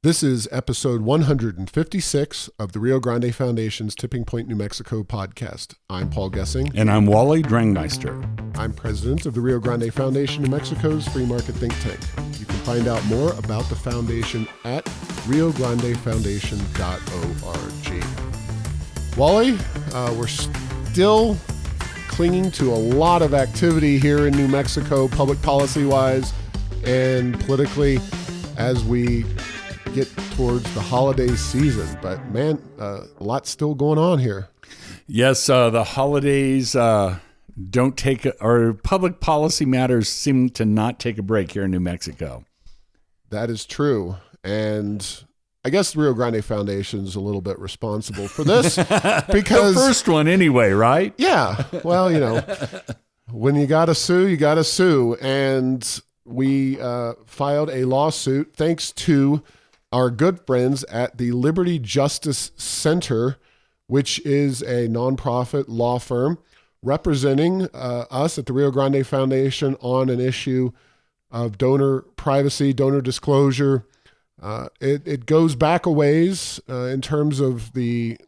This is episode 156 of the Rio Grande Foundation's Tipping Point, New Mexico podcast. I'm Paul Gessing. And I'm Wally Drangmeister. I'm president of the Rio Grande Foundation, New Mexico's free market think tank. You can find out more about the foundation at riograndefoundation.org. Wally, we're still clinging to a lot of activity here in New Mexico, public policy-wise and politically, as we get towards the holiday season. But man, a lot's still going on here. Yes, the holidays don't take, or public policy matters seem to not take a break here in New Mexico. That is true. And I guess the Rio Grande Foundation is a little bit responsible for this because the first one anyway, right? Yeah. Well, you know, when you got to sue, you got to sue. And we filed a lawsuit thanks to our good friends at the Liberty Justice Center, which is a nonprofit law firm representing us at the Rio Grande Foundation on an issue of donor privacy, donor disclosure. It goes back a ways in terms of the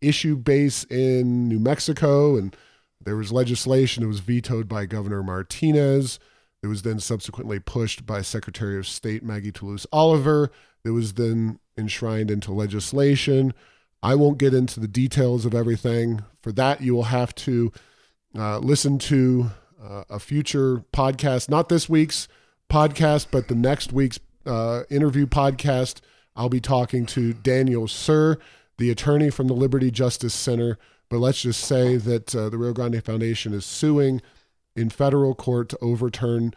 issue base in New Mexico, and there was legislation that was vetoed by Governor Martinez. It was then subsequently pushed by Secretary of State Maggie Toulouse Oliver. It was then enshrined into legislation. I won't get into the details of everything. For that, you will have to listen to a future podcast, not this week's podcast, but the next week's interview podcast. I'll be talking to Daniel Sir, the attorney from the Liberty Justice Center. But let's just say that the Rio Grande Foundation is suing in federal court to overturn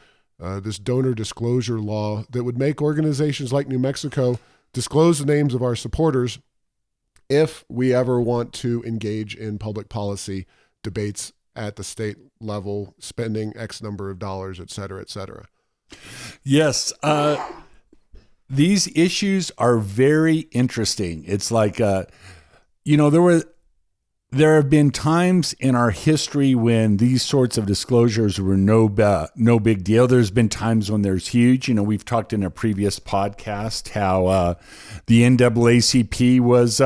this donor disclosure law that would make organizations like New Mexico disclose the names of our supporters if we ever want to engage in public policy debates at the state level, spending X number of dollars, et cetera, et cetera. Yes. These issues are very interesting. It's like, there have been times in our history when these sorts of disclosures were no big deal. There's been times when there's huge. We've talked in a previous podcast how the NAACP was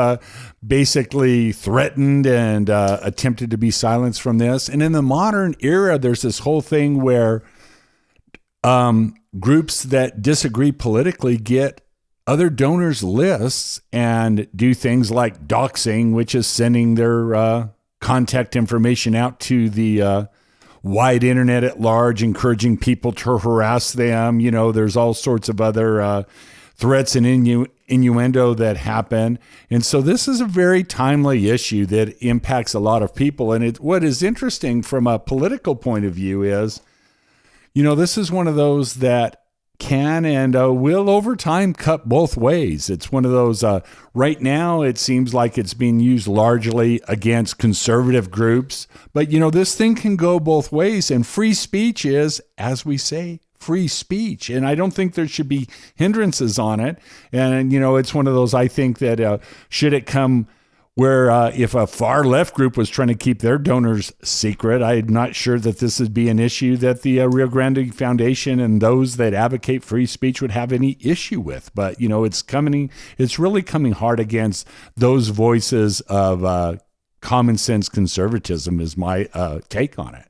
basically threatened and attempted to be silenced from this. And in the modern era, there's this whole thing where groups that disagree politically get other donors' lists and do things like doxing, which is sending their contact information out to the wide internet at large, encouraging people to harass them. There's all sorts of other threats and innuendo that happen. And so this is a very timely issue that impacts a lot of people. And what is interesting from a political point of view is, this is one of those that can and will over time cut both ways. It's one of those, right now it seems like it's being used largely against conservative groups, but this thing can go both ways, and free speech is, as we say, free speech. And I don't think there should be hindrances on it. And, it's one of those, I think that should it come where if a far left group was trying to keep their donors secret, I'm not sure that this would be an issue that the Rio Grande Foundation and those that advocate free speech would have any issue with. But, it's really coming hard against those voices of common sense conservatism is my take on it.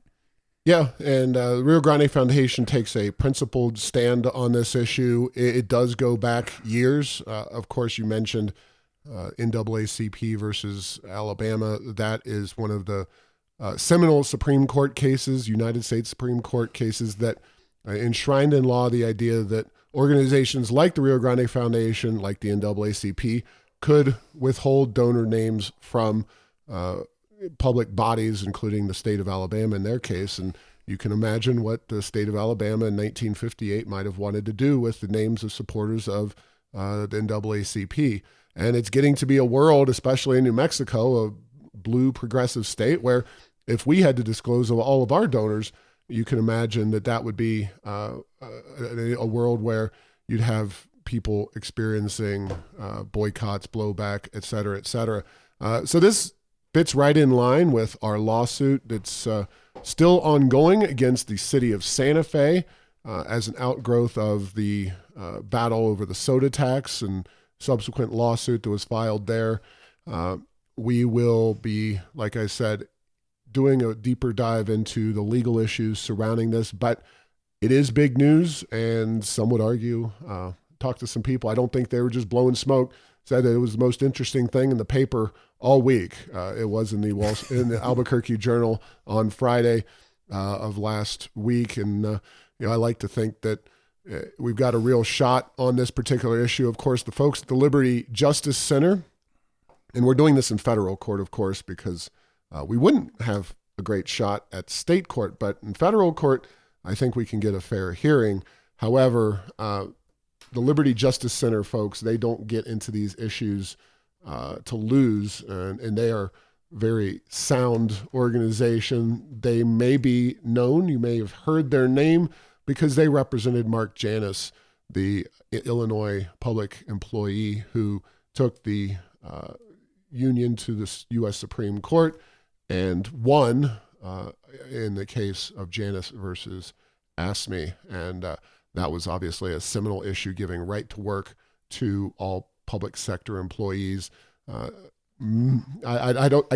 Yeah, and the Rio Grande Foundation takes a principled stand on this issue. It does go back years. Of course, you mentioned NAACP versus Alabama. That is one of the seminal Supreme Court cases, United States Supreme Court cases that enshrined in law the idea that organizations like the Rio Grande Foundation, like the NAACP, could withhold donor names from public bodies, including the state of Alabama in their case. And you can imagine what the state of Alabama in 1958 might have wanted to do with the names of supporters of the NAACP. And it's getting to be a world, especially in New Mexico, a blue progressive state, where if we had to disclose of all of our donors, you can imagine that would be a world where you'd have people experiencing boycotts, blowback, et cetera, et cetera. So this fits right in line with our lawsuit that's still ongoing against the city of Santa Fe. as an outgrowth of the battle over the soda tax and subsequent lawsuit that was filed there. We will be, like I said, doing a deeper dive into the legal issues surrounding this, but it is big news, and some would argue, talk to some people, I don't think they were just blowing smoke, said that it was the most interesting thing in the paper all week. It was in the Albuquerque Journal on Friday of last week, and I like to think that we've got a real shot on this particular issue. Of course, the folks at the Liberty Justice Center, and we're doing this in federal court, of course, because we wouldn't have a great shot at state court, but in federal court, I think we can get a fair hearing. However, the Liberty Justice Center folks, they don't get into these issues to lose, and they are very sound organization. They may be known, you may have heard their name, because they represented Mark Janus, the Illinois public employee who took the union to the U.S. Supreme Court and won in the case of Janus versus ASME. And that was obviously a seminal issue, giving right to work to all public sector employees. I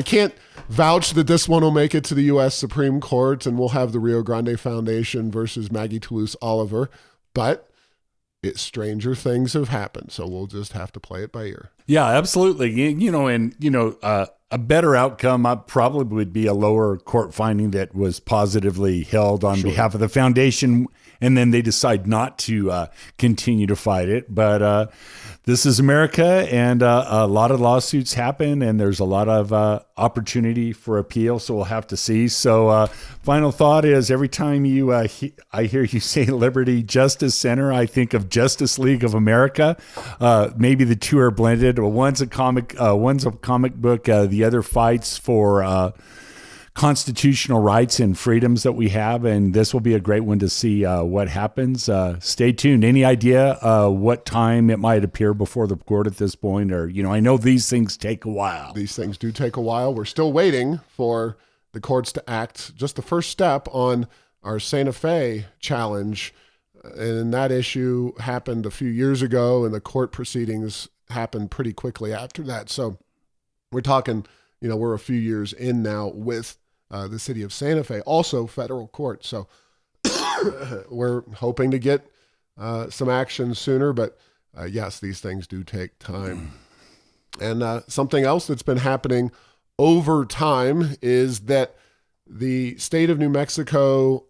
can't vouch that this one will make it to the U.S. Supreme Court, and we'll have the Rio Grande Foundation versus Maggie Toulouse Oliver, but stranger things have happened, so we'll just have to play it by ear. Yeah, absolutely. A better outcome probably would be a lower court finding that was positively held on behalf of the foundation, and then they decide not to continue to fight it. But this is America, and a lot of lawsuits happen, and there's a lot of opportunity for appeal, so we'll have to see. So final thought is, every time I hear you say Liberty Justice Center, I think of Justice League of America. Maybe the two are blended. One's a comic book, the other fights for constitutional rights and freedoms that we have, and this will be a great one to see what happens. Stay tuned. Any idea what time it might appear before the court at this point? Or, I know these things take a while. These things do take a while. We're still waiting for the courts to act. Just the first step on our Santa Fe challenge, and that issue happened a few years ago, and the court proceedings happened pretty quickly after that. So we're talking, we're a few years in now with the city of Santa Fe, also federal court. So we're hoping to get some action sooner, but yes, these things do take time. And something else that's been happening over time is that the state of New Mexico,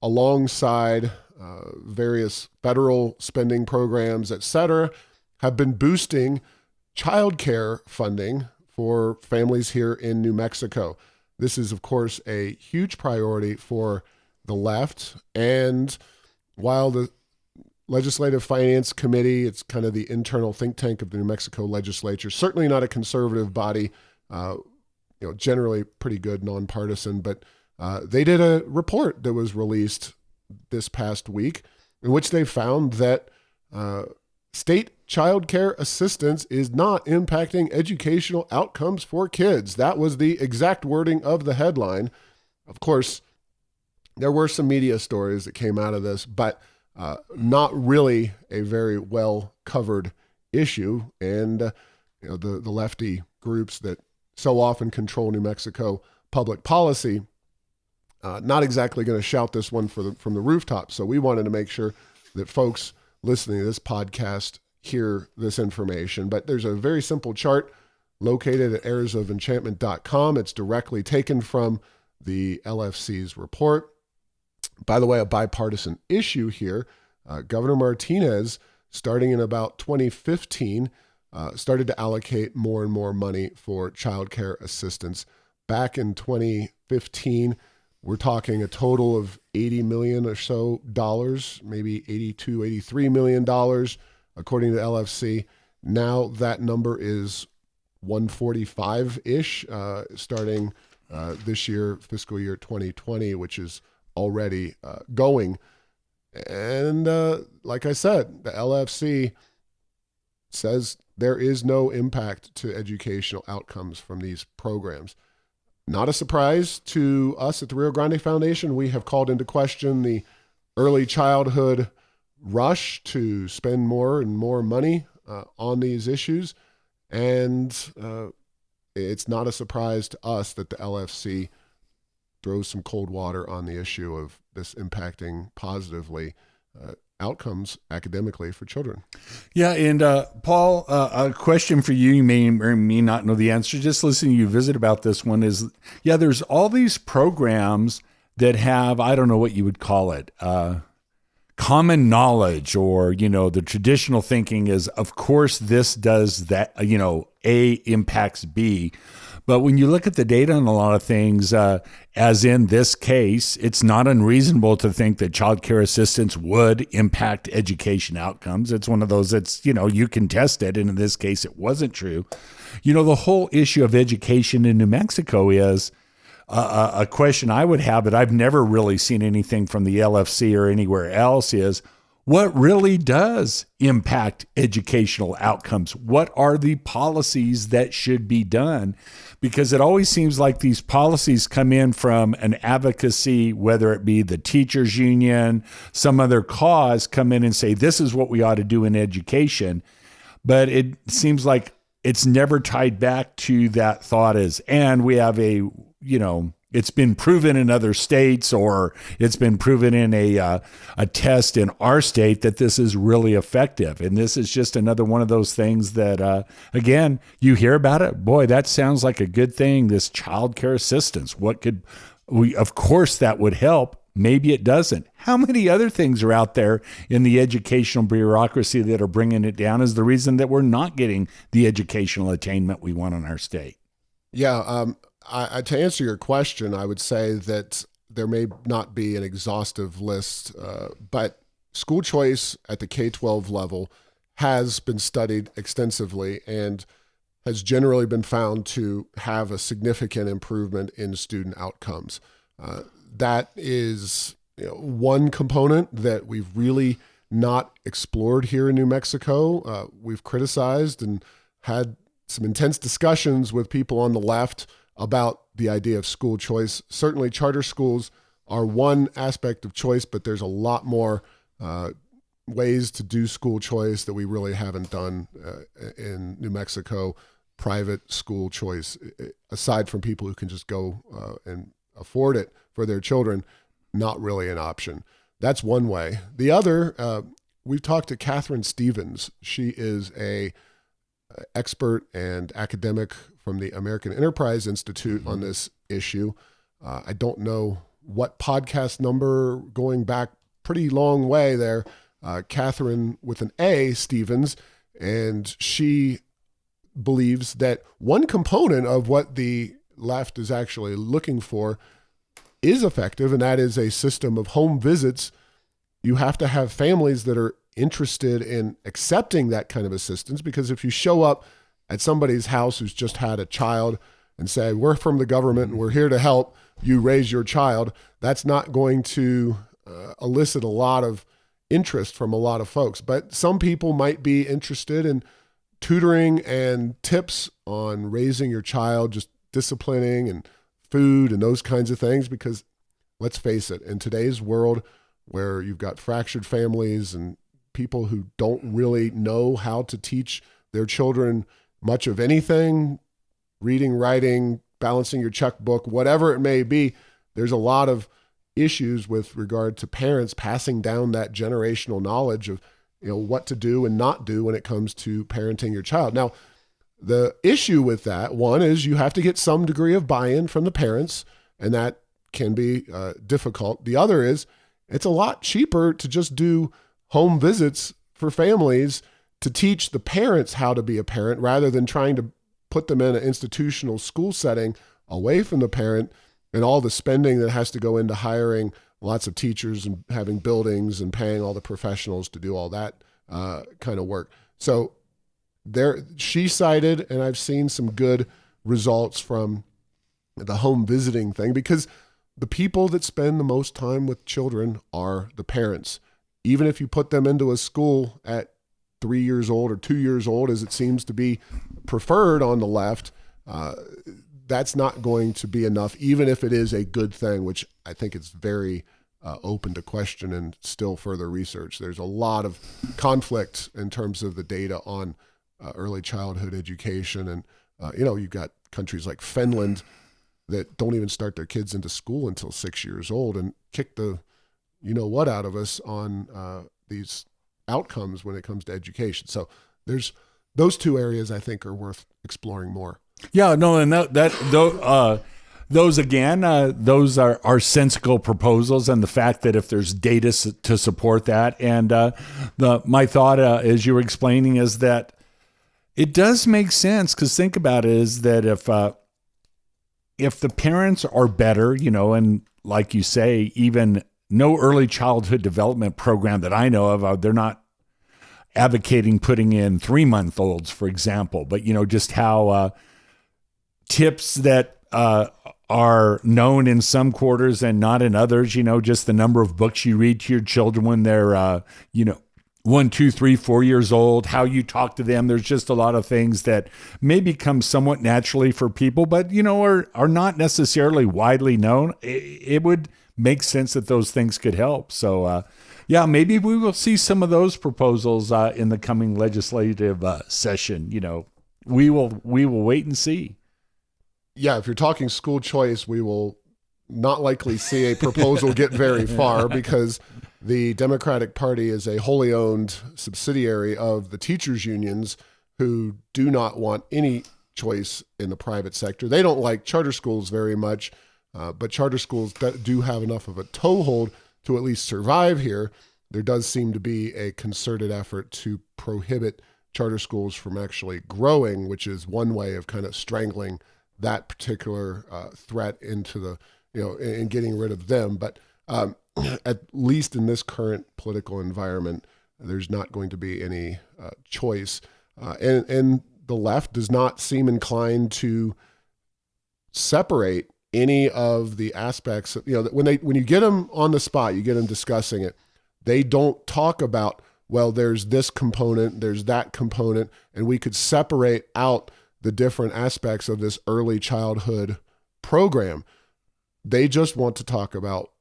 alongside various federal spending programs, et cetera, have been boosting child care funding for families here in New Mexico. This is, of course, a huge priority for the left. And while the Legislative Finance Committee, it's kind of the internal think tank of the New Mexico legislature, certainly not a conservative body, generally pretty good, nonpartisan, but they did a report that was released this past week in which they found that state child care assistance is not impacting educational outcomes for kids. That was the exact wording of the headline. Of course, there were some media stories that came out of this, but not really a very well covered issue. And the lefty groups that so often control New Mexico public policy, not exactly going to shout this one from the rooftop. So we wanted to make sure that folks listening to this podcast hear this information. But there's a very simple chart located at airsofenchantment.com. It's directly taken from the LFC's report. By the way, a bipartisan issue here. Governor Martinez, starting in about 2015, started to allocate more and more money for child care assistance. Back in 2015, we're talking a total of $80 million or so dollars, maybe $82, $83 million, according to LFC. Now that number is 145-ish, starting this year, fiscal year 2020, which is already going. And like I said, the LFC says there is no impact to educational outcomes from these programs. Not a surprise to us at the Rio Grande Foundation. We have called into question the early childhood rush to spend more and more money on these issues. And it's not a surprise to us that the LFC throws some cold water on the issue of this impacting positively outcomes academically for children. Yeah, and Paul, a question for you. You may or may not know the answer. Just listening to you visit about this one is, there's all these programs that have, I don't know what you would call it, common knowledge, or, the traditional thinking is, of course, this does that, A impacts B. But when you look at the data on a lot of things, as in this case, it's not unreasonable to think that child care assistance would impact education outcomes. It's one of those that's, you can test it. And in this case, it wasn't true. The whole issue of education in New Mexico is a question I would have that I've never really seen anything from the LFC or anywhere else is, what really does impact educational outcomes? What are the policies that should be done? Because it always seems like these policies come in from an advocacy, whether it be the teachers union, some other cause, come in and say, this is what we ought to do in education. But it seems like it's never tied back to that thought and we have it's been proven in other states, or it's been proven in a test in our state that this is really effective. And this is just another one of those things that, again, you hear about it. Boy, that sounds like a good thing. This child care assistance. Of course that would help. Maybe it doesn't. How many other things are out there in the educational bureaucracy that are bringing it down is the reason that we're not getting the educational attainment we want in our state? Yeah. To answer your question, I would say that there may not be an exhaustive list, but school choice at the K-12 level has been studied extensively and has generally been found to have a significant improvement in student outcomes. That is one component that we've really not explored here in New Mexico. We've criticized and had some intense discussions with people on the left about the idea of school choice. Certainly charter schools are one aspect of choice, but there's a lot more ways to do school choice that we really haven't done in New Mexico. Private school choice, aside from people who can just go and afford it for their children, not really an option. That's one way. The other, we've talked to Catherine Stevens. She is a expert and academic from the American Enterprise Institute on this issue. I don't know what podcast number, going back pretty long way there, Catherine with an A, Stevens, and she believes that one component of what the left is actually looking for is effective, and that is a system of home visits. You have to have families that are interested in accepting that kind of assistance, because if you show up at somebody's house who's just had a child and say, we're from the government and we're here to help you raise your child, that's not going to elicit a lot of interest from a lot of folks. But some people might be interested in tutoring and tips on raising your child, just disciplining and food and those kinds of things, because let's face it, in today's world where you've got fractured families and people who don't really know how to teach their children much of anything, reading, writing, balancing your checkbook, whatever it may be, there's a lot of issues with regard to parents passing down that generational knowledge of what to do and not do when it comes to parenting your child. Now, the issue with that, one, is you have to get some degree of buy-in from the parents, and that can be difficult. The other is it's a lot cheaper to just do home visits for families to teach the parents how to be a parent, rather than trying to put them in an institutional school setting away from the parent and all the spending that has to go into hiring lots of teachers and having buildings and paying all the professionals to do all that kind of work. So there, she cited, and I've seen some good results from the home visiting thing, because the people that spend the most time with children are the parents. Even if you put them into a school at 3 years old or 2 years old, as it seems to be preferred on the left, that's not going to be enough, even if it is a good thing, which I think it's very open to question and still further research. There's a lot of conflict in terms of the data on early childhood education. And, you've got countries like Finland that don't even start their kids into school until 6 years old and kick the what out of us on these outcomes when it comes to education. So there's those two areas I think are worth exploring more. Yeah, no, and those again, those are sensical proposals, and the fact that if there's data to support that, and my thought as you were explaining is that it does make sense, because think about it, is that if the parents are better, and like you say, even no early childhood development program that I know of, they're not advocating putting in 3-month-olds, for example, but just how tips that are known in some quarters and not in others, just the number of books you read to your children when they're 1, 2, 3, 4 years old, how you talk to them. There's just a lot of things that maybe come somewhat naturally for people, but are not necessarily widely known. It would make sense that those things could help. So maybe we will see some of those proposals in the coming legislative session. We will wait and see. Yeah, if you're talking school choice, we will not likely see a proposal get very far, because the Democratic Party is a wholly owned subsidiary of the teachers' unions, who do not want any choice in the private sector. They don't like charter schools very much, but charter schools do have enough of a toehold to at least survive here. There does seem to be a concerted effort to prohibit charter schools from actually growing, which is one way of kind of strangling that particular threat into the, and getting rid of them. But at least in this current political environment, there's not going to be any choice. And the left does not seem inclined to separate any of the aspects of, when you get them on the spot, you get them discussing it, they don't talk about, well, there's this component, there's that component, and we could separate out the different aspects of this early childhood program. They just want to talk about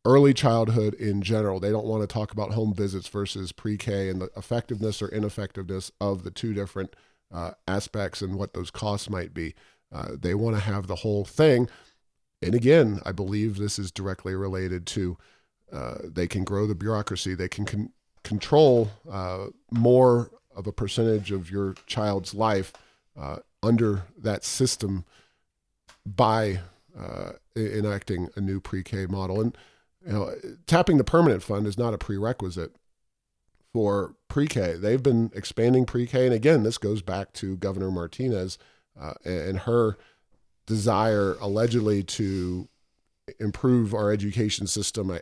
early childhood in general. They don't want to talk about home visits versus pre-K and the effectiveness or ineffectiveness of the two different aspects and what those costs might be. They want to have the whole thing. And again, I believe this is directly related to they can grow the bureaucracy. They can control more of a percentage of your child's life under that system by enacting a new pre-K model. And tapping the permanent fund is not a prerequisite for pre-K. They've been expanding pre-K, and again, this goes back to Governor Martinez and her desire allegedly to improve our education system.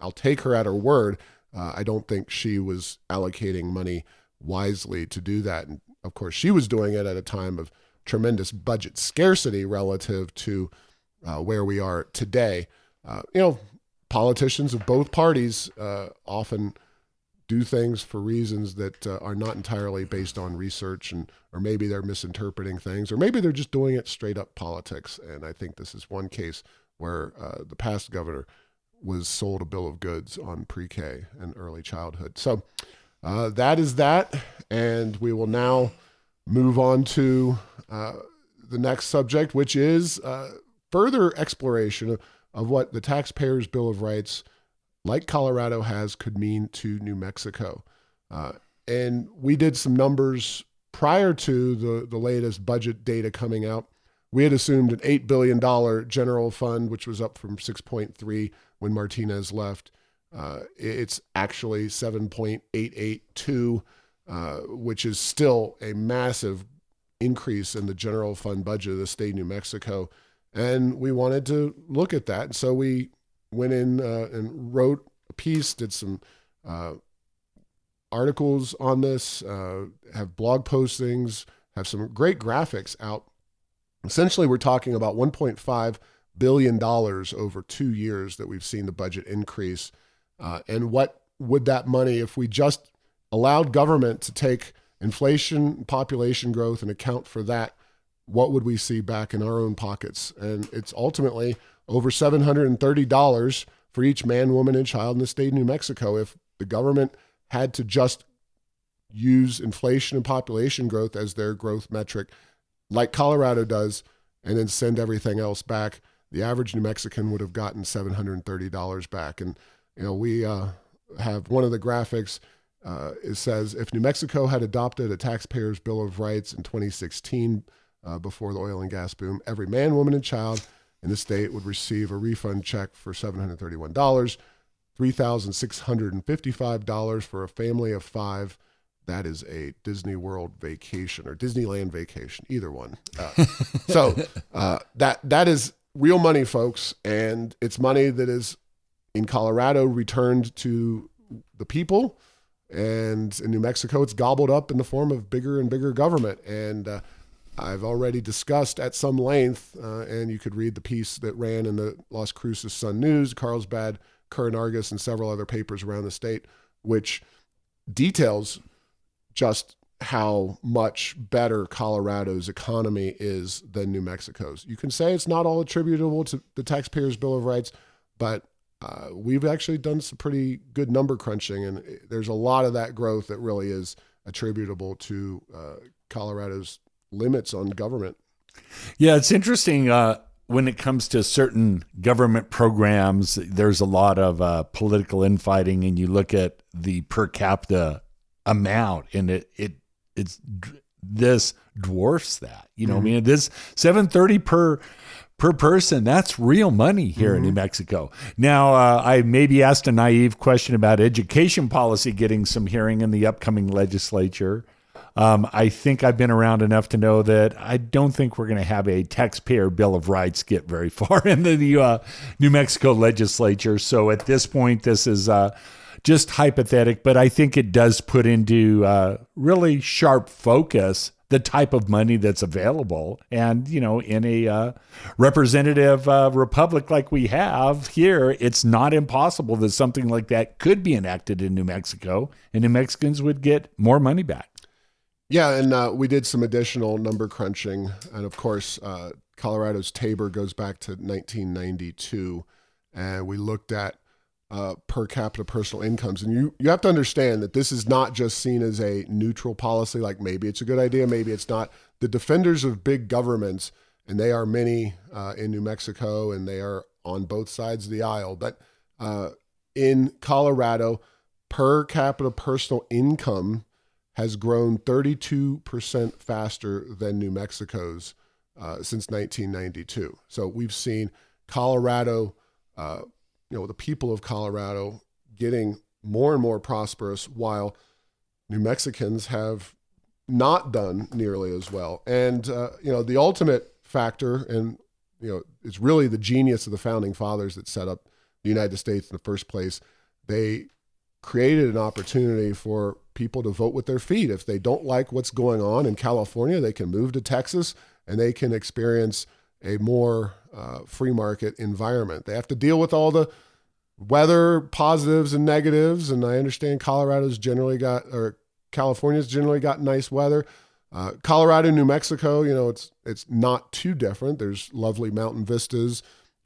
I'll take her at her word. I don't think she was allocating money wisely to do that. And of course, she was doing it at a time of tremendous budget scarcity relative to where we are today. Politicians of both parties often do things for reasons that are not entirely based on research, or maybe they're misinterpreting things, or maybe they're just doing it straight up politics. And I think this is one case where the past governor was sold a bill of goods on pre-K and early childhood. So that is that. And we will now move on to the next subject, which is further exploration of what the Taxpayers' Bill of Rights, like Colorado has, could mean to New Mexico. And we did some numbers prior to the latest budget data coming out. We had assumed an $8 billion general fund, which was up from 6.3 when Martinez left. It's actually 7.882, which is still a massive increase in the general fund budget of the state of New Mexico. And we wanted to look at that. And so we went in and wrote a piece, did some articles on this, have blog postings, have some great graphics out. Essentially, we're talking about $1.5 billion over 2 years that we've seen the budget increase. And what would that money, if we just allowed government to take inflation, population growth, and account for that, what would we see back in our own pockets? And it's ultimately over $730 for each man, woman, and child in the state of New Mexico. If the government had to just use inflation and population growth as their growth metric, like Colorado does, and then send everything else back, the average New Mexican would have gotten $730 back. And, we have one of the graphics. It says, if New Mexico had adopted a taxpayer's Bill of Rights in 2016, before the oil and gas boom, every man, woman, and child in the state would receive a refund check for $731, $3,655 for a family of 5. That is a Disney World vacation or Disneyland vacation, either one. So that is real money, folks, and it's money that is in Colorado returned to the people. And in New Mexico, it's gobbled up in the form of bigger and bigger government. And I've already discussed at some length, and you could read the piece that ran in the Las Cruces Sun News, Carlsbad, Current Argus, and several other papers around the state, which details just how much better Colorado's economy is than New Mexico's. You can say it's not all attributable to the taxpayer's Bill of Rights, but we've actually done some pretty good number crunching, and there's a lot of that growth that really is attributable to Colorado's limits on government. Yeah, it's interesting. When it comes to certain government programs, there's a lot of political infighting, and you look at the per capita amount, and it's this dwarfs that. I mean, this $730 per person, that's real money here in New Mexico. Now, I maybe asked a naive question about education policy getting some hearing in the upcoming legislature. I think I've been around enough to know that I don't think we're going to have a taxpayer Bill of Rights get very far in the New Mexico legislature. So at this point, this is just hypothetical, but I think it does put into really sharp focus the type of money that's available. And, in a representative republic like we have here, it's not impossible that something like that could be enacted in New Mexico, and New Mexicans would get more money back. Yeah, and we did some additional number crunching. And of course, Colorado's TABOR goes back to 1992. And we looked at per capita personal incomes. And you have to understand that this is not just seen as a neutral policy, like maybe it's a good idea, maybe it's not. The defenders of big governments, and they are many in New Mexico, and they are on both sides of the aisle. But in Colorado, per capita personal income has grown 32% faster than New Mexico's since 1992. So we've seen Colorado, the people of Colorado getting more and more prosperous, while New Mexicans have not done nearly as well. And, the ultimate factor, and, it's really the genius of the founding fathers that set up the United States in the first place. They created an opportunity for people to vote with their feet. If they don't like what's going on in California, they can move to Texas and they can experience a more free market environment. They have to deal with all the weather positives and negatives. And I understand California's generally got nice weather. Colorado, New Mexico, it's not too different. There's lovely mountain vistas,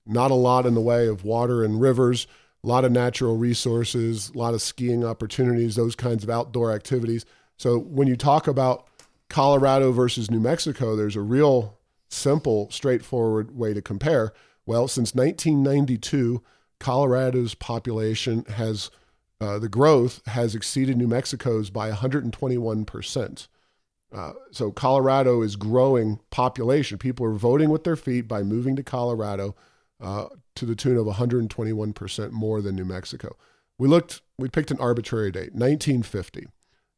not a lot in the way of water and rivers, a lot of natural resources, a lot of skiing opportunities, those kinds of outdoor activities. So when you talk about Colorado versus New Mexico, there's a real simple, straightforward way to compare. Well, since 1992, Colorado's population has, the growth has exceeded New Mexico's by 121%. So Colorado is growing population. People are voting with their feet by moving to Colorado to the tune of 121% more than New Mexico. We picked an arbitrary date, 1950.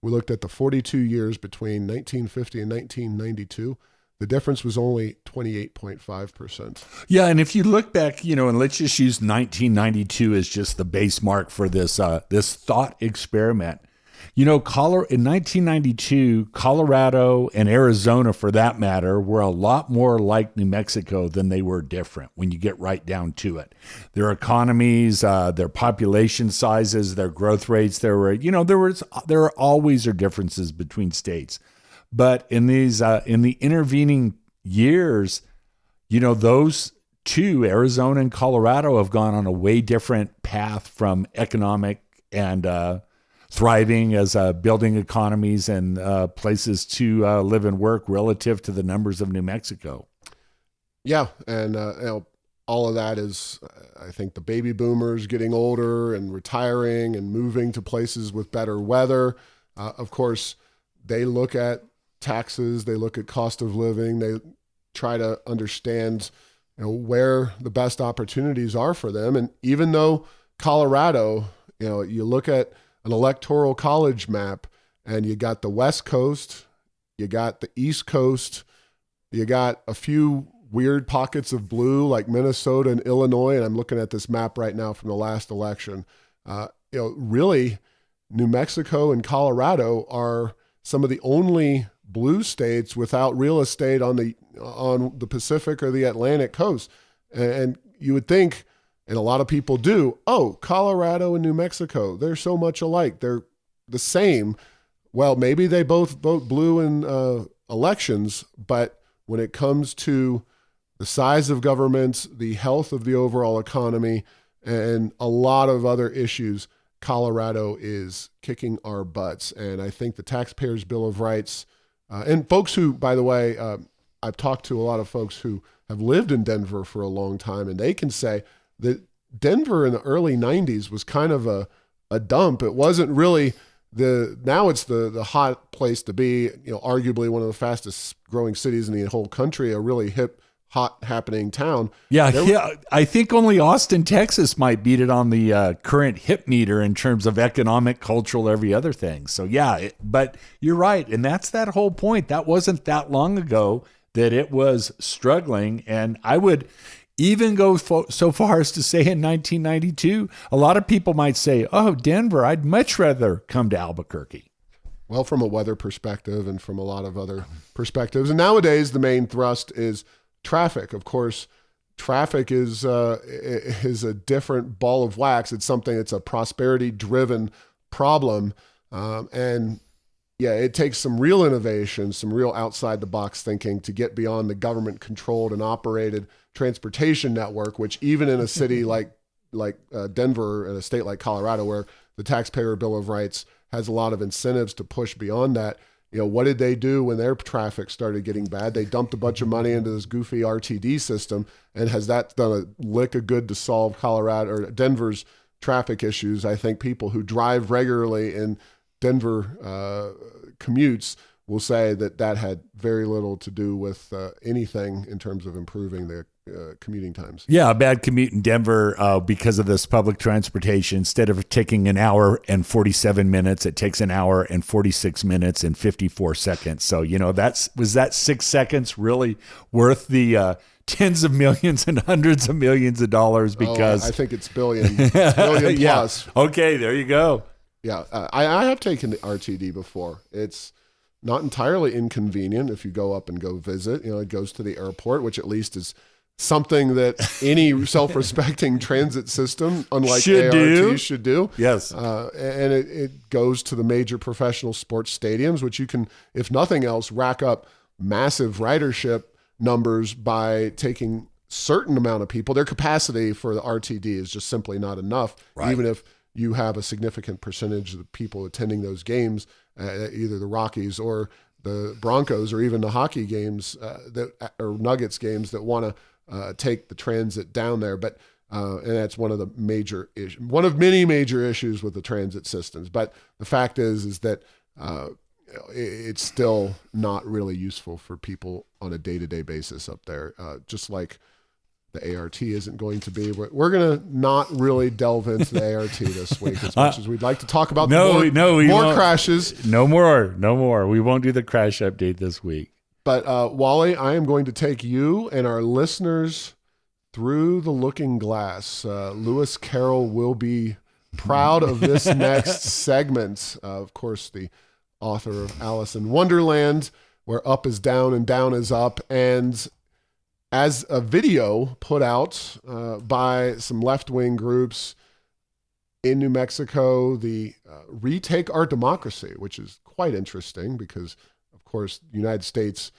We looked at the 42 years between 1950 and 1992. The difference was only 28.5%. Yeah, and if you look back, and let's just use 1992 as just the base mark for this this thought experiment. In 1992, Colorado and Arizona, for that matter, were a lot more like New Mexico than they were different when you get right down to it. Their economies, their population sizes, their growth rates, there are always differences between states. But in the intervening years, those two, Arizona and Colorado have gone on a way different path from economic and thriving as building economies and places to live and work relative to the numbers of New Mexico. Yeah, and all of that is, I think, the baby boomers getting older and retiring and moving to places with better weather. Of course, they look at taxes, they look at cost of living, they try to understand, where the best opportunities are for them. And even though Colorado, you look at an electoral college map and you got the West Coast, you got the East Coast, you got a few weird pockets of blue like Minnesota and Illinois. And I'm looking at this map right now from the last election. Really, New Mexico and Colorado are some of the only blue states without real estate on the Pacific or the Atlantic coast. And you would think, and a lot of people do, Colorado and New Mexico, they're so much alike. They're the same. Well, maybe they both vote blue in elections, but when it comes to the size of governments, the health of the overall economy, and a lot of other issues, Colorado is kicking our butts. And I think the Taxpayers' Bill of Rights, and folks who, by the way, I've talked to a lot of folks who have lived in Denver for a long time, and they can say that Denver in the early 90s was kind of a dump. It wasn't really now it's the hot place to be, arguably one of the fastest growing cities in the whole country, a really hip, hot happening town. Yeah. I think only Austin, Texas might beat it on the current hip meter in terms of economic, cultural, every other thing. So but you're right. And that's that whole point. That wasn't that long ago that it was struggling. And I would even go so far as to say in 1992, a lot of people might say, Denver, I'd much rather come to Albuquerque. Well, from a weather perspective and from a lot of other perspectives. And nowadays, the main thrust is traffic. Of course, traffic is a different ball of wax. It's a prosperity-driven problem. It takes some real innovation, some real outside-the-box thinking to get beyond the government-controlled and operated transportation network, which even in a city like Denver, in a state like Colorado, where the Taxpayer Bill of Rights has a lot of incentives to push beyond that. What did they do when their traffic started getting bad? They dumped a bunch of money into this goofy RTD system, and has that done a lick of good to solve Colorado or Denver's traffic issues? I think people who drive regularly in Denver commutes will say that had very little to do with anything in terms of improving the commuting times. Yeah, a bad commute in Denver because of this public transportation. Instead of taking an hour and 47 minutes, it takes an hour and 46 minutes and 54 seconds. So, was that 6 seconds really worth the tens of millions and hundreds of millions of dollars? Because I think it's billion plus. Yeah. Okay, there you go. Yeah, I have taken the RTD before. It's not entirely inconvenient if you go up and go visit. It goes to the airport, which at least is something that any self-respecting transit system, unlike ART, should do. Yes. And it goes to the major professional sports stadiums, which you can, if nothing else, rack up massive ridership numbers by taking certain amount of people. Their capacity for the RTD is just simply not enough, right. Even if you have a significant percentage of the people attending those games, either the Rockies or the Broncos or even the hockey games or Nuggets games that want to take the transit down there. But and that's one of the one of many major issues with the transit systems. But the fact is that it's still not really useful for people on a day-to-day basis up there, just like the ART isn't going to be. We're going to not really delve into the ART this week as much as we'd like to talk about more crashes. No more. We won't do the crash update this week. But Wally, I am going to take you and our listeners through the looking glass. Lewis Carroll will be proud of this next segment. Of course, the author of Alice in Wonderland, where up is down and down is up. And as a video put out by some left-wing groups in New Mexico, the Retake Our Democracy, which is quite interesting because, of course, the United States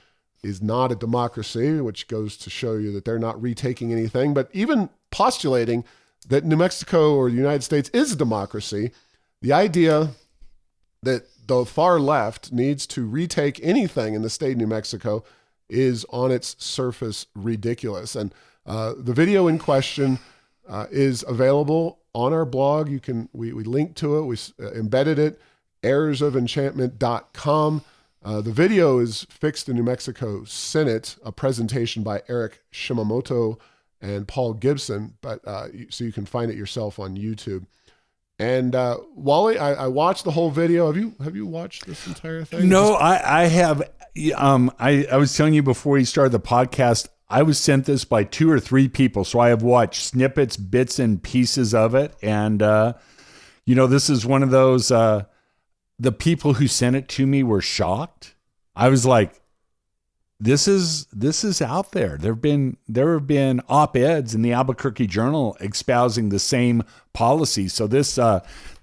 is not a democracy, which goes to show you that they're not retaking anything, but even postulating that New Mexico or the United States is a democracy, the idea that the far left needs to retake anything in the state of New Mexico is on its surface ridiculous. And the video in question is available on our blog. We linked to it. We embedded it, errorsofenchantment.com. The video is fixed in New Mexico Senate, a presentation by Eric Shimamoto and Paul Gibson, but so you can find it yourself on YouTube. And Wally, I watched the whole video. Have you watched this entire thing? No, I have. I was telling you before you started the podcast, I was sent this by 2 or 3 people, so I have watched snippets, bits, and pieces of it. And this is one of those. The people who sent it to me were shocked. I was like, This is out there. There have been op-eds in the Albuquerque Journal espousing the same policy. So this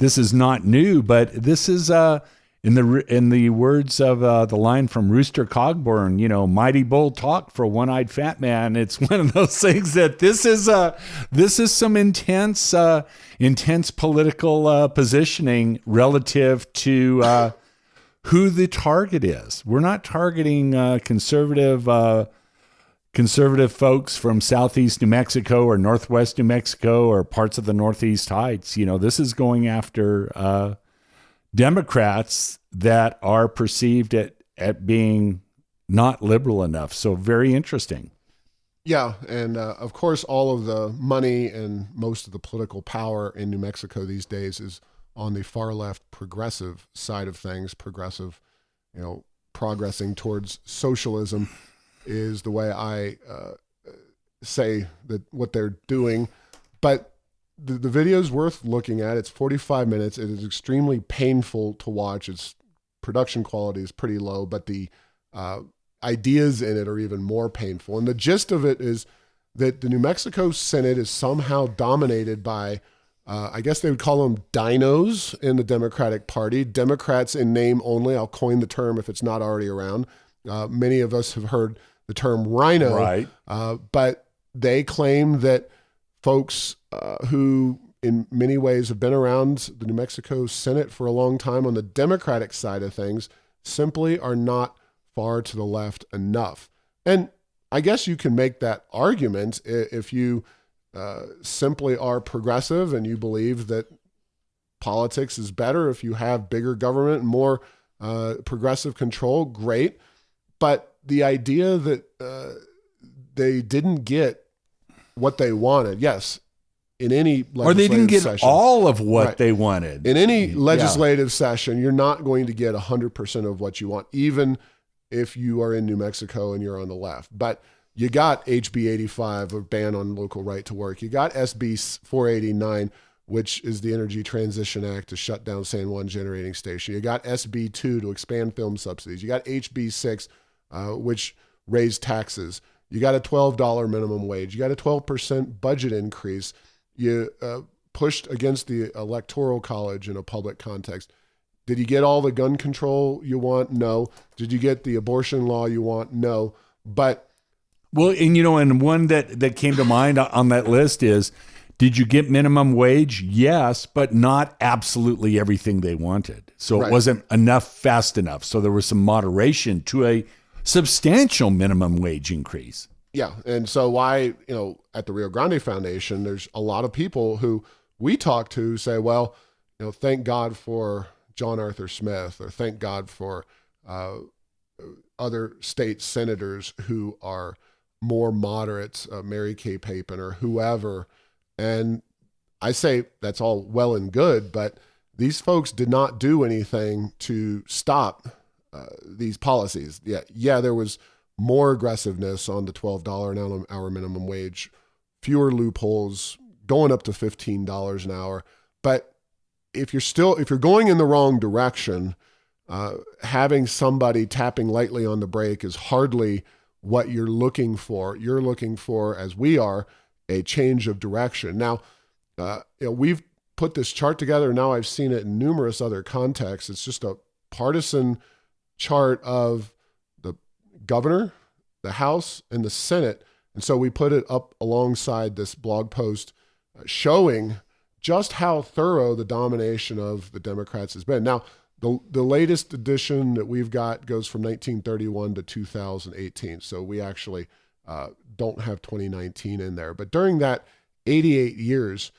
is not new, but this is in the words of the line from Rooster Cogburn, mighty bold talk for a one-eyed fat man. It's one of those things that this is some intense political positioning relative to who the target is. We're not targeting conservative folks from southeast New Mexico or northwest New Mexico or parts of the Northeast Heights. This is going after Democrats that are perceived at being not liberal enough. So very interesting. Yeah, and of course, all of the money and most of the political power in New Mexico these days is on the far left progressive side of things. Progressive, progressing towards socialism is the way I say that what they're doing. But the video is worth looking at. It's 45 minutes. It is extremely painful to watch. Its production quality is pretty low, but the ideas in it are even more painful. And the gist of it is that the New Mexico Senate is somehow dominated by I guess they would call them dinos in the Democratic Party, Democrats in name only. I'll coin the term if it's not already around. Many of us have heard the term rhino, right? But they claim that folks who in many ways have been around the New Mexico Senate for a long time on the Democratic side of things simply are not far to the left enough. And I guess you can make that argument if you simply are progressive and you believe that politics is better if you have bigger government and more progressive control, great. But the idea that they didn't get what they wanted, yes, in any legislative or they didn't get session, all of what they wanted. In any legislative session, you're not going to get 100% of what you want, even if you are in New Mexico and you're on the left. But you got HB 85, a ban on local right to work. You got SB 489, which is the Energy Transition Act to shut down San Juan Generating Station. You got SB 2 to expand film subsidies. You got HB 6, which raised taxes. You got a $12 minimum wage. You got a 12% budget increase. You pushed against the Electoral College in a public context. Did you get all the gun control you want? No. Did you get the abortion law you want? No. But well, and one that came to mind on that list is, did you get minimum wage? Yes, but not absolutely everything they wanted. So It wasn't enough fast enough. So there was some moderation to a substantial minimum wage increase. Yeah. And so why, at the Rio Grande Foundation, there's a lot of people who we talk to say, well, thank God for John Arthur Smith, or thank God for other state senators who are more moderate, Mary Kay Papin or whoever. And I say that's all well and good, but these folks did not do anything to stop these policies. Yeah, there was more aggressiveness on the $12 an hour minimum wage, fewer loopholes, going up to $15 an hour. But if you're going in the wrong direction, having somebody tapping lightly on the brake is hardly what you're looking for. You're looking for, as we are, a change of direction. Now, we've put this chart together. Now I've seen it in numerous other contexts. It's just a partisan chart of the governor, the House and the Senate. And so we put it up alongside this blog post showing just how thorough the domination of the Democrats has been. Now, the latest edition that we've got goes from 1931 to 2018. So we actually don't have 2019 in there. But during that 88 years,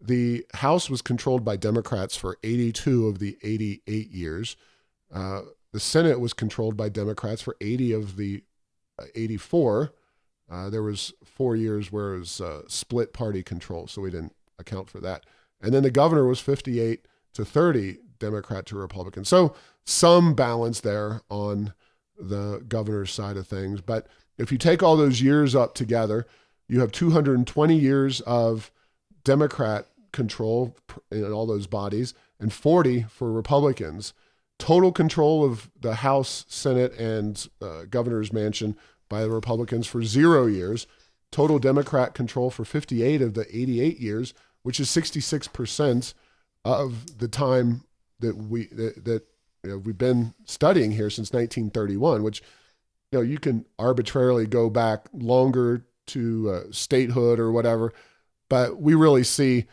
the House was controlled by Democrats for 82 of the 88 years. The Senate was controlled by Democrats for 80 of the 84. There was 4 years where it was split party control, so we didn't account for that. And then the governor was 58 to 30, Democrat to Republican. So some balance there on the governor's side of things. But if you take all those years up together, you have 220 years of Democrat control in all those bodies and 40 for Republicans. Total control of the House, Senate, and governor's mansion by the Republicans for 0 years. Total Democrat control for 58 of the 88 years, which is 66% of the time that we've been studying here since 1931, which you can arbitrarily go back longer to statehood or whatever, but we really see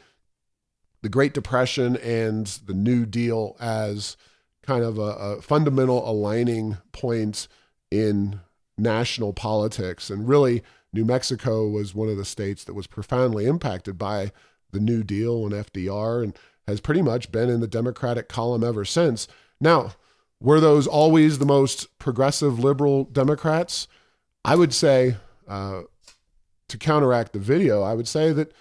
the Great Depression and the New Deal as kind of a fundamental aligning point in national politics. And really, New Mexico was one of the states that was profoundly impacted by the New Deal and FDR, and has pretty much been in the Democratic column ever since. Now, were those always the most progressive liberal Democrats? I would say, to counteract the video, I would say that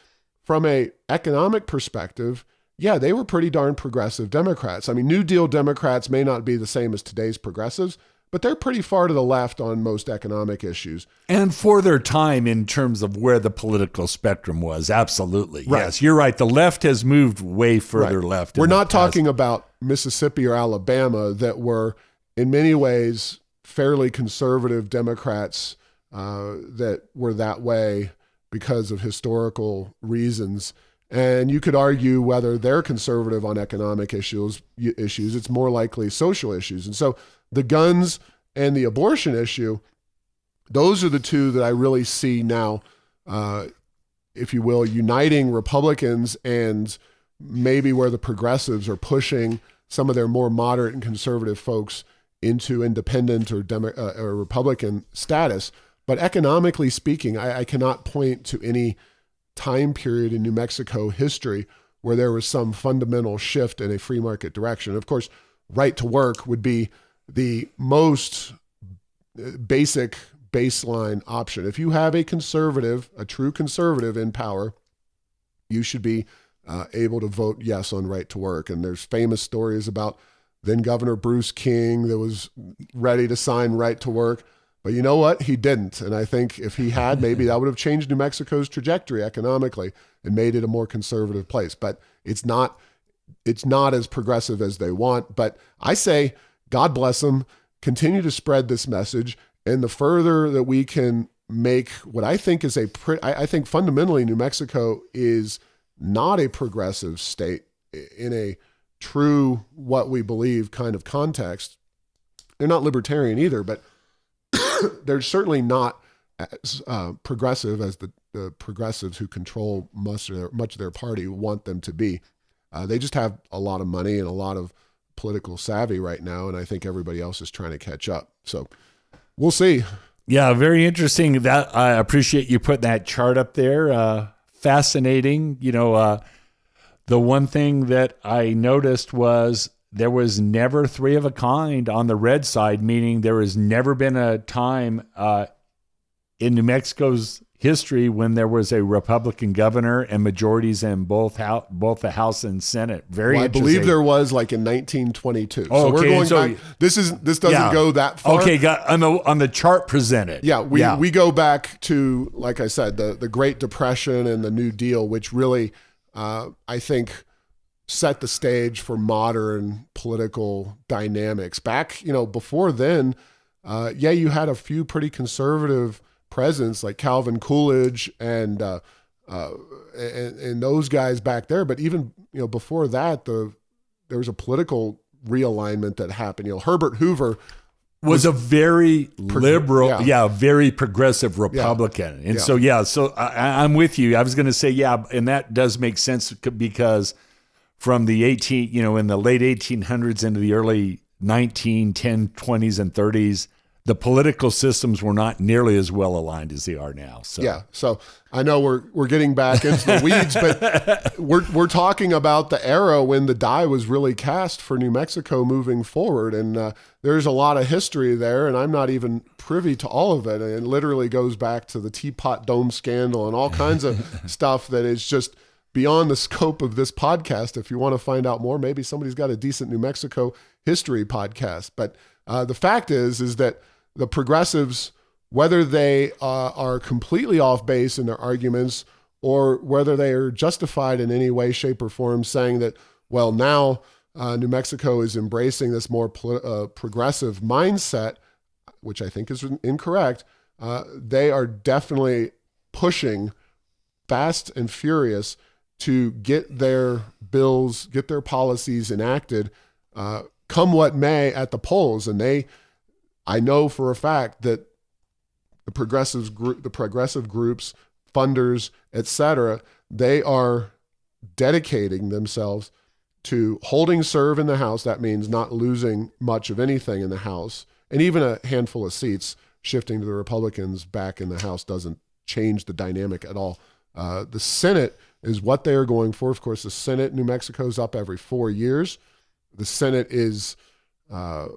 from a economic perspective, yeah, they were pretty darn progressive Democrats. I mean, New Deal Democrats may not be the same as today's progressives, but they're pretty far to the left on most economic issues. And for their time in terms of where the political spectrum was, absolutely. Right. Yes, you're right. The left has moved way further left. We're not talking about Mississippi or Alabama that were in many ways fairly conservative Democrats that were that way because of historical reasons. And you could argue whether they're conservative on economic issues. It's more likely social issues. And so the guns and the abortion issue, those are the two that I really see now, if you will, uniting Republicans, and maybe where the progressives are pushing some of their more moderate and conservative folks into independent or Republican status. But economically speaking, I cannot point to any time period in New Mexico history where there was some fundamental shift in a free market direction. Of course, right to work would be the most basic baseline option. If you have a true conservative in power, you should be able to vote yes on right to work. And there's famous stories about then Governor Bruce King that was ready to sign right to work. But you know what? He didn't. And I think if he had, maybe that would have changed New Mexico's trajectory economically and made it a more conservative place. But it's not as progressive as they want. But I say, God bless them, continue to spread this message. And the further that we can make what I think is I think fundamentally New Mexico is not a progressive state in a true what we believe kind of context. They're not libertarian either, but they're certainly not as progressive as the progressives who control much of their party want them to be. They just have a lot of money and a lot of political savvy right now, and I think everybody else is trying to catch up. So we'll see. Yeah, very interesting. That I appreciate you putting that chart up there. Fascinating. The one thing that I noticed was there was never three of a kind on the red side, meaning there has never been a time in New Mexico's history when there was a Republican governor and majorities in both the House and Senate. Very interesting. I believe there was like in 1922. So we're going back. This doesn't go that far. Okay, on the chart presented. Yeah, we go back to, like I said, the Great Depression and the New Deal, which really I think set the stage for modern political dynamics. Back, before then, you had a few pretty conservative presidents like Calvin Coolidge and those guys back there. But even before that, there was a political realignment that happened. Herbert Hoover was a very liberal, very progressive Republican. And so I'm with you. I was going to say, and that does make sense because from the in the late 1800s into the early 20s and 30s, the political systems were not nearly as well aligned as they are now. So I know we're getting back into the weeds, but we're talking about the era when the die was really cast for New Mexico moving forward, and there's a lot of history there, and I'm not even privy to all of it. It literally goes back to the Teapot Dome scandal and all kinds of stuff that is just beyond the scope of this podcast. If you want to find out more, maybe somebody's got a decent New Mexico history podcast. But the fact is that the progressives, whether they are completely off base in their arguments or whether they are justified in any way, shape, or form, saying that, well, now New Mexico is embracing this more progressive mindset, which I think is incorrect, they are definitely pushing fast and furious to get their bills, get their policies enacted, come what may at the polls. And I know for a fact that the progressive groups, funders, etc., they are dedicating themselves to holding serve in the House. That means not losing much of anything in the House, and even a handful of seats shifting to the Republicans back in the House doesn't change the dynamic at all. The Senate is what they are going for. Of course, the Senate in New Mexico is up every 4 years. The Senate is a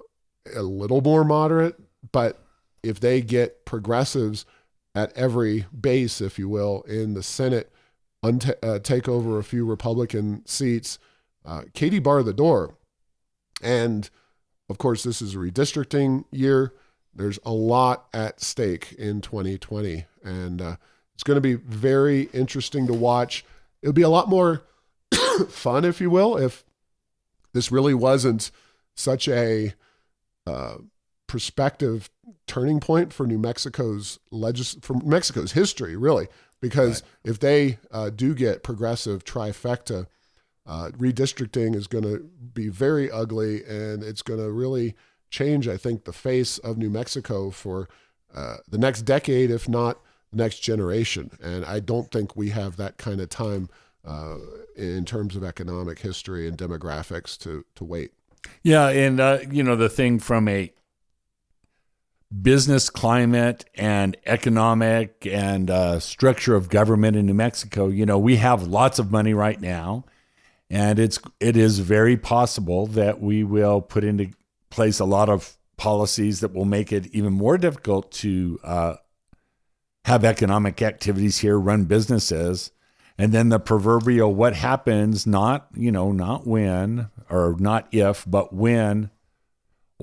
little more moderate, but if they get progressives at every base, if you will, in the Senate, take over a few Republican seats, Katie bar the door. And of course, this is a redistricting year. There's a lot at stake in 2020, and it's going to be very interesting to watch. It'll be a lot more fun, if you will, if this really wasn't such a prospective turning point for New Mexico's history, really, because if they do get progressive trifecta, redistricting is going to be very ugly, and it's going to really change, I think, the face of New Mexico for the next decade, if not the next generation. And I don't think we have that kind of time in terms of economic history and demographics to wait. Yeah, and the thing from a business climate and economic and structure of government in New Mexico, we have lots of money right now, and it is very possible that we will put into place a lot of policies that will make it even more difficult to have economic activities here, run businesses. And then the proverbial what happens, not when or not if, but when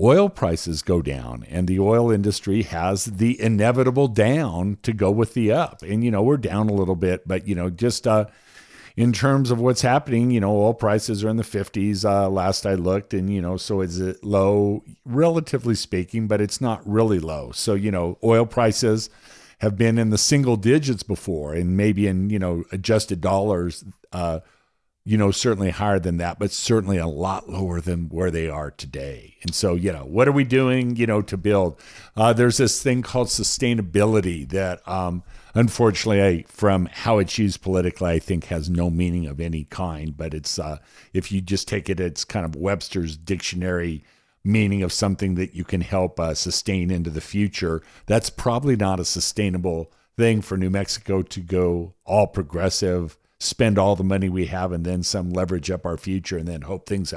oil prices go down, and the oil industry has the inevitable down to go with the up. And, we're down a little bit, but, just in terms of what's happening, oil prices are in the 50s last I looked, and, so is it low, relatively speaking, but it's not really low. So, oil prices have been in the single digits before, and maybe in, adjusted dollars, certainly higher than that, but certainly a lot lower than where they are today. And so, what are we doing, to build? There's this thing called sustainability that, unfortunately, from how it's used politically, I think has no meaning of any kind. But it's, if you just take it, it's kind of Webster's dictionary meaning of something that you can help sustain into the future. That's probably not a sustainable thing for New Mexico to go all progressive, spend all the money we have, and then some, leverage up our future, and then hope things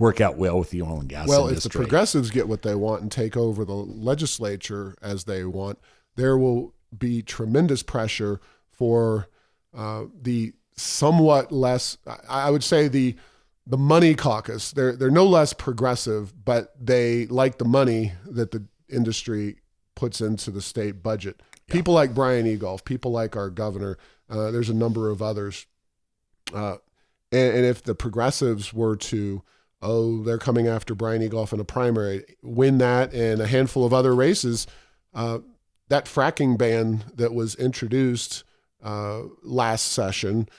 work out well with the oil and gas industry. If the progressives get what they want and take over the legislature as they want, there will be tremendous pressure for the somewhat less, I would say the money caucus. They're no less progressive, but they like the money that the industry puts into the state budget. Yeah. People like Brian Egolf, people like our governor, there's a number of others. And if the progressives were to, they're coming after Brian Egolf in a primary, win that and a handful of other races, that fracking ban that was introduced last session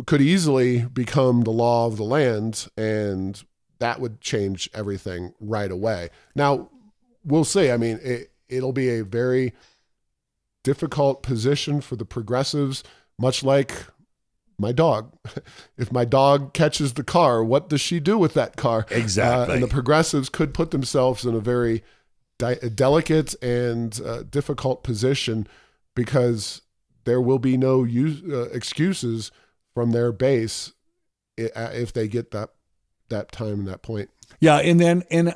could easily become the law of the land, and that would change everything right away. Now, we'll see. I mean, it'll be a very difficult position for the progressives, much like my dog. If my dog catches the car, what does she do with that car? Exactly. And the progressives could put themselves in a very delicate and difficult position, because there will be no excuses from their base if they get that time and that point. Yeah, and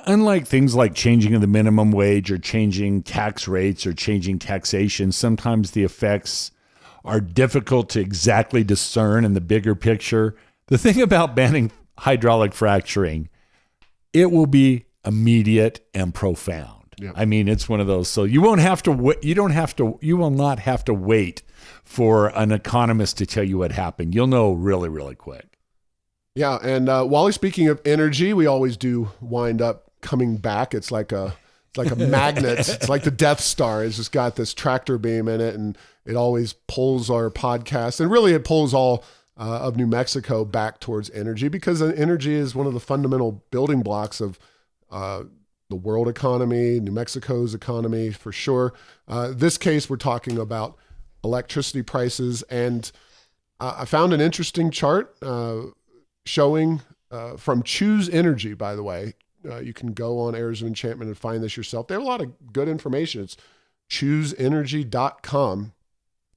unlike things like changing of the minimum wage or changing tax rates or changing taxation, sometimes the effects are difficult to exactly discern in the bigger picture. The thing about banning hydraulic fracturing, it will be immediate and profound. Yeah. I mean, it's one of those. So you won't have to. You will not have to wait for an economist to tell you what happened. You'll know really, really quick. Yeah, and Wally, speaking of energy, we always do wind up coming back. It's like a magnet. It's like the Death Star. It's just got this tractor beam in it, and it always pulls our podcast. And really, it pulls all of New Mexico back towards energy, because energy is one of the fundamental building blocks of the world economy, New Mexico's economy, for sure. This case, we're talking about electricity prices, and I found an interesting chart showing from Choose Energy, by the way. You can go on Airs of Enchantment and find this yourself. They have a lot of good information. It's chooseenergy.com.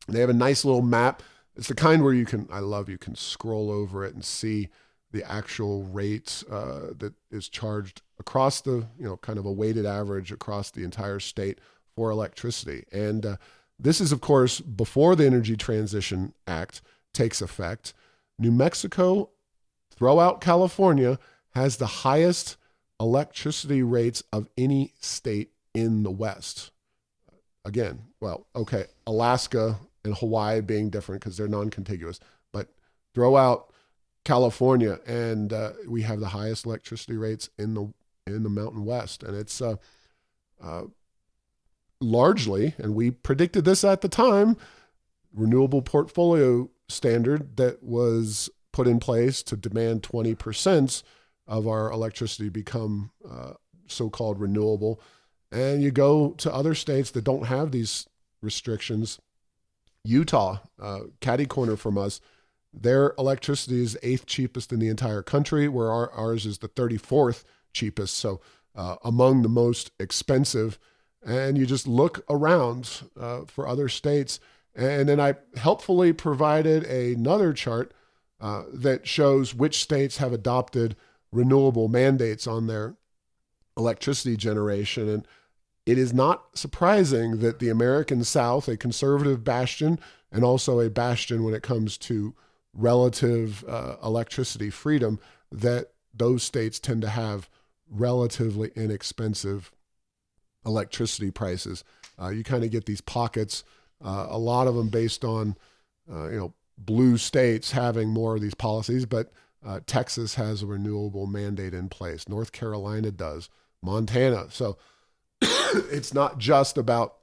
They have a nice little map. It's the kind where you can scroll over it and see the actual rates that is charged across the, kind of a weighted average across the entire state for electricity. And this is, of course, before the Energy Transition Act takes effect. New Mexico, throw out California, has the highest electricity rates of any state in the West. Again, Alaska and Hawaii being different because they're non-contiguous, but throw out California and we have the highest electricity rates in the Mountain West. And it's largely, and we predicted this at the time, renewable portfolio standard that was put in place to demand 20% of our electricity become so-called renewable. And you go to other states that don't have these restrictions. Utah, catty corner from us, their electricity is 8th cheapest in the entire country, where ours is the 34th cheapest. So among the most expensive. And you just look around for other states. And then I helpfully provided another chart that shows which states have adopted renewable mandates on their electricity generation. And it is not surprising that the American South, a conservative bastion and also a bastion when it comes to relative electricity freedom, that those states tend to have relatively inexpensive electricity prices. You kind of get these pockets, a lot of them based on, blue states having more of these policies, but Texas has a renewable mandate in place. North Carolina does, Montana. So it's not just about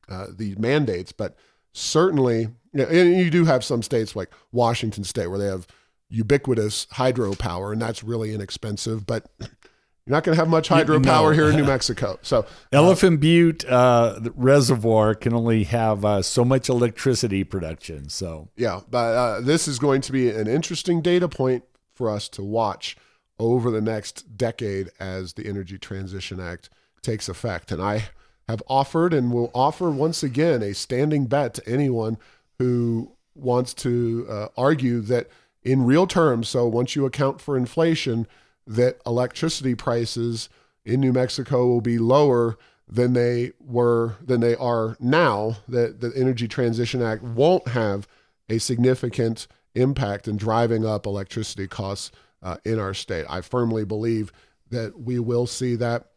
the mandates, but certainly, and you do have some states like Washington State where they have ubiquitous hydropower, and that's really inexpensive, but you're not going to have much hydropower here in New Mexico. So Elephant Butte Reservoir can only have so much electricity production. So yeah, but this is going to be an interesting data point for us to watch over the next decade as the Energy Transition Act takes effect. And I have offered and will offer once again a standing bet to anyone who wants to argue that in real terms, so once you account for inflation, that electricity prices in New Mexico will be lower than they are now, that the Energy Transition Act won't have a significant impact in driving up electricity costs in our state. I firmly believe that we will see that.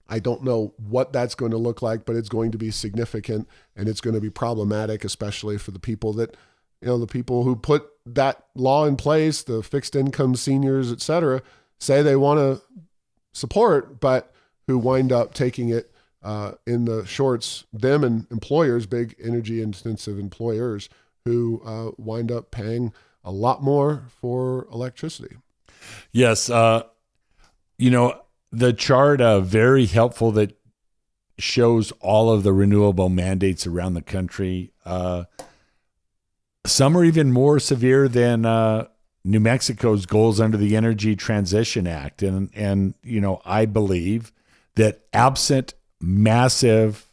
I don't know what that's going to look like, but it's going to be significant, and it's going to be problematic, especially for the people that, the people who put that law in place, the fixed income seniors, et cetera, say they want to support, but who wind up taking it in the shorts, them and employers, big energy intensive employers, who wind up paying a lot more for electricity. Yes. the chart very helpful that shows all of the renewable mandates around the country. Some are even more severe than New Mexico's goals under the Energy Transition Act. And I believe that absent massive,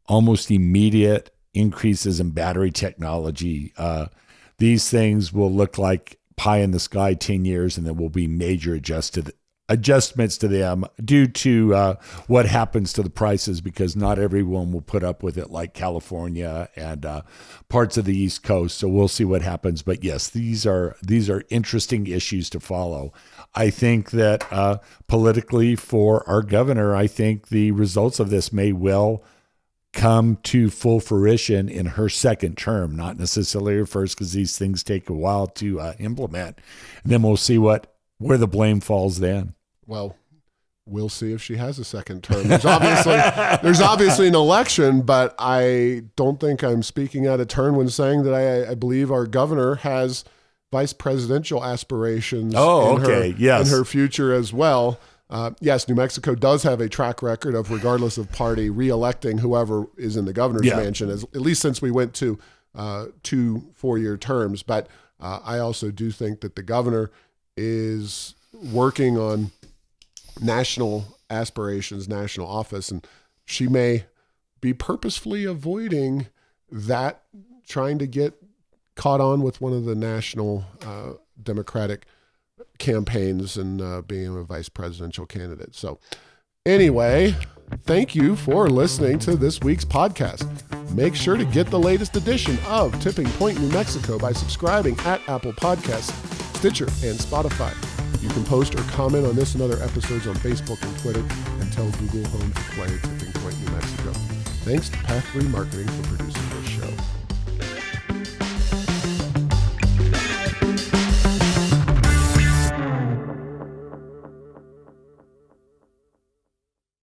almost immediate increases in battery technology, these things will look like pie in the sky 10 years, and there will be major adjustments to them due to what happens to the prices, because not everyone will put up with it, like California and parts of the East Coast. So we'll see what happens. But yes, these are interesting issues to follow. I think that politically for our governor, I think the results of this may well come to full fruition in her second term, not necessarily her first, because these things take a while to implement. And then we'll see where the blame falls then. Well, we'll see if she has a second term. There's obviously an election, but I don't think I'm speaking out of turn when saying that I believe our governor has vice presidential aspirations in her future as well. Yes, New Mexico does have a track record of, regardless of party, reelecting whoever is in the governor's mansion, at least since we went to 2 4-year terms. But I also do think that the governor is working on national aspirations, national office, and she may be purposefully avoiding that, trying to get caught on with one of the national Democratic campaigns and being a vice presidential candidate. So anyway, thank you for listening to this week's podcast. Make sure to get the latest edition of Tipping Point New Mexico by subscribing at Apple Podcasts, Stitcher, and Spotify. You can post or comment on this and other episodes on Facebook and Twitter, and tell Google Home to play Tipping Point New Mexico. Thanks to Path3 Marketing for producing this show.